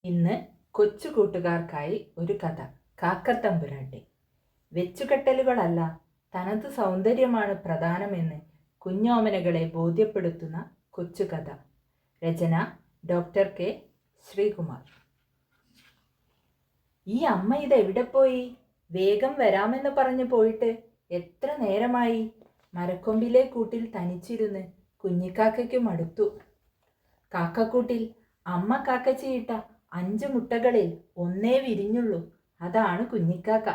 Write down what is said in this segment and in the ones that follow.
ഇന്ന് കൊച്ചു കൂട്ടുകാർക്കായി ഒരു കഥ. കാക്കത്തമ്പുരാട്ടി. വെച്ചുകെട്ടലുകളല്ല, തനതു സൗന്ദര്യമാണ് പ്രധാനമെന്ന് കുഞ്ഞോമനകളെ ബോധ്യപ്പെടുത്തുന്ന കൊച്ചുകഥ. രചന ഡോക്ടർ കെ ശ്രീകുമാർ. ഈ അമ്മ ഇതെവിടെ പോയി? വേഗം വരാമെന്ന് പറഞ്ഞു പോയിട്ട് എത്ര നേരമായി? മരക്കൊമ്പിലെ കൂട്ടിൽ തനിച്ചിരുന്ന് കുഞ്ഞിക്കാക്കയ്ക്ക് മടുത്തു. കാക്കക്കൂട്ടിൽ അമ്മ കാക്കച്ചിയിട്ട 5 മുട്ടകളിൽ ഒന്നേ വിരിഞ്ഞുള്ളൂ. അതാണ് കുഞ്ഞിക്കാക്ക.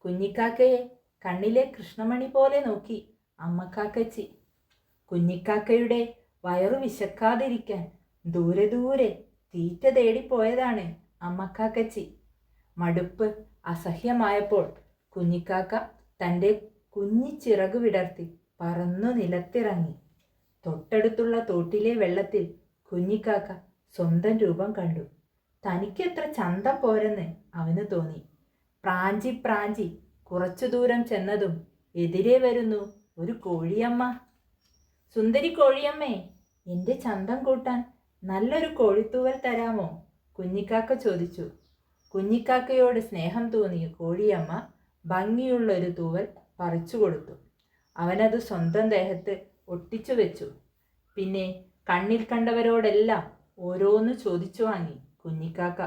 കുഞ്ഞിക്കാക്കയെ കണ്ണിലെ കൃഷ്ണമണി പോലെ നോക്കി അമ്മക്കാക്കച്ചി. കുഞ്ഞിക്കാക്കയുടെ വയറു വിശക്കാതിരിക്കാൻ ദൂരെ ദൂരെ തീറ്റ തേടിപ്പോയതാണ് അമ്മക്കാക്കച്ചി. മടുപ്പ് അസഹ്യമായപ്പോൾ കുഞ്ഞിക്കാക്ക തൻ്റെ കുഞ്ഞിച്ചിറകു വിടർത്തി പറന്നു നിലത്തിറങ്ങി. തൊട്ടടുത്തുള്ള തോട്ടിലെ വെള്ളത്തിൽ കുഞ്ഞിക്കാക്ക സ്വന്തം രൂപം കണ്ടു. തനിക്കെത്ര ചന്തം പോരെന്ന് അവന് തോന്നി. പ്രാഞ്ചി പ്രാഞ്ചി കുറച്ചു ദൂരം ചെന്നതും എതിരെ വരുന്നു ഒരു കോഴിയമ്മ. സുന്ദരി കോഴിയമ്മേ, എൻ്റെ ചന്തം കൂട്ടാൻ നല്ലൊരു കോഴിത്തൂവൽ തരാമോ? കുഞ്ഞിക്കാക്ക ചോദിച്ചു. കുഞ്ഞിക്കാക്കയോട് സ്നേഹം തോന്നിയ കോഴിയമ്മ ഭംഗിയുള്ളൊരു തൂവൽ പറിച്ചു കൊടുത്തു. അവനത് സ്വന്തം ദേഹത്ത് ഒട്ടിച്ചു വെച്ചു. പിന്നെ കണ്ണിൽ കണ്ടവരോടെല്ലാം ഓരോന്ന് ചോദിച്ചു വാങ്ങി കുഞ്ഞിക്കാക്ക.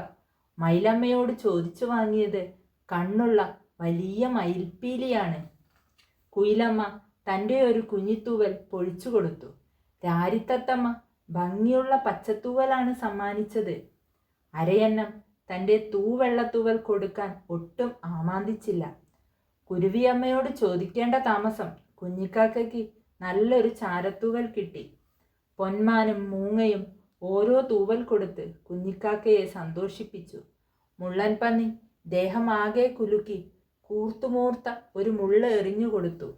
മയിലമ്മയോട് ചോദിച്ചു വാങ്ങിയത് കണ്ണുള്ള വലിയ മയിൽപ്പീലിയാണ്. കുയിലമ്മ തൻ്റെ ഒരു കുഞ്ഞിത്തൂവൽ പൊഴിച്ചു കൊടുത്തു. രാരിത്തത്തമ്മ ഭംഗിയുള്ള പച്ചത്തൂവലാണ് സമ്മാനിച്ചത്. അരയന്നം തൻ്റെ തൂവെള്ളത്തൂവൽ കൊടുക്കാൻ ഒട്ടും ആമാന്തിച്ചില്ല. കുരുവിയമ്മയോട് ചോദിക്കേണ്ട താമസം കുഞ്ഞിക്കാക്കയ്ക്ക് നല്ലൊരു ചാരത്തൂവൽ കിട്ടി. പൊന്മാനും മൂങ്ങയും ഓരോ തൂവൽ കൊടുത്ത് കുഞ്ഞിക്കാക്കയെ സന്തോഷിപ്പിച്ചു. മുള്ളൻ പന്നി ദേഹമാകെ കുലുക്കി കൂർത്തുമൂർത്ത ഒരു മുള്ള എറിഞ്ഞു കൊടുത്തു.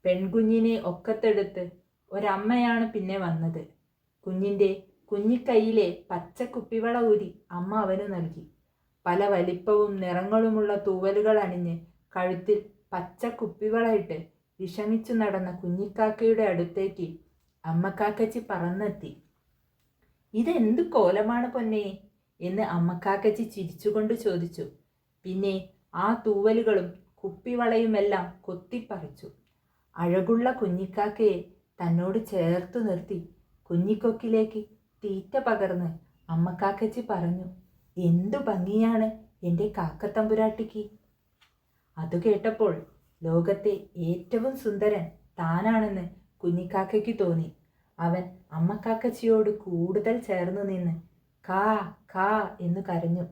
പെൺകുഞ്ഞിനെ ഒക്കത്തെടുത്ത് ഒരമ്മയാണ് പിന്നെ വന്നത്. കുഞ്ഞിൻ്റെ കുഞ്ഞിക്കൈയിലെ പച്ച കുപ്പിവള ഊരി അമ്മ അവന് നൽകി. പല വലിപ്പവും നിറങ്ങളുമുള്ള തൂവലുകൾ അണിഞ്ഞ് കഴുത്തിൽ പച്ച കുപ്പിവളയിട്ട് വിഷമിച്ചു നടന്ന കുഞ്ഞിക്കാക്കയുടെ അടുത്തേക്ക് അമ്മക്കാക്കച്ചി പറന്നെത്തി. ഇതെന്ത് കോലമാണ് പൊന്നേ എന്ന് അമ്മക്കാക്കച്ചി ചിരിച്ചുകൊണ്ട് ചോദിച്ചു. പിന്നെ ആ തൂവലുകളും കുപ്പിവളയുമെല്ലാം കൊത്തിപ്പറിച്ചു. അഴകുള്ള കുഞ്ഞിക്കാക്കയെ തന്നോട് ചേർത്തു നിർത്തി കുഞ്ഞിക്കൊക്കിലേക്ക് തീറ്റ പകർന്ന് അമ്മക്കാക്കച്ചി പറഞ്ഞു, എന്തു ഭംഗിയാണ് എൻ്റെ കാക്കത്തമ്പുരാട്ടിക്ക്. അതു കേട്ടപ്പോൾ ലോകത്തെ ഏറ്റവും സുന്ദരൻ താനാണെന്ന് കുഞ്ഞിക്കാക്കയ്ക്ക് തോന്നി. അവൻ അമ്മക്കാക്കച്ചിയോട് കൂടുതൽ ചേർന്നു നിന്ന് കാ കാ എന്ന് കരഞ്ഞു.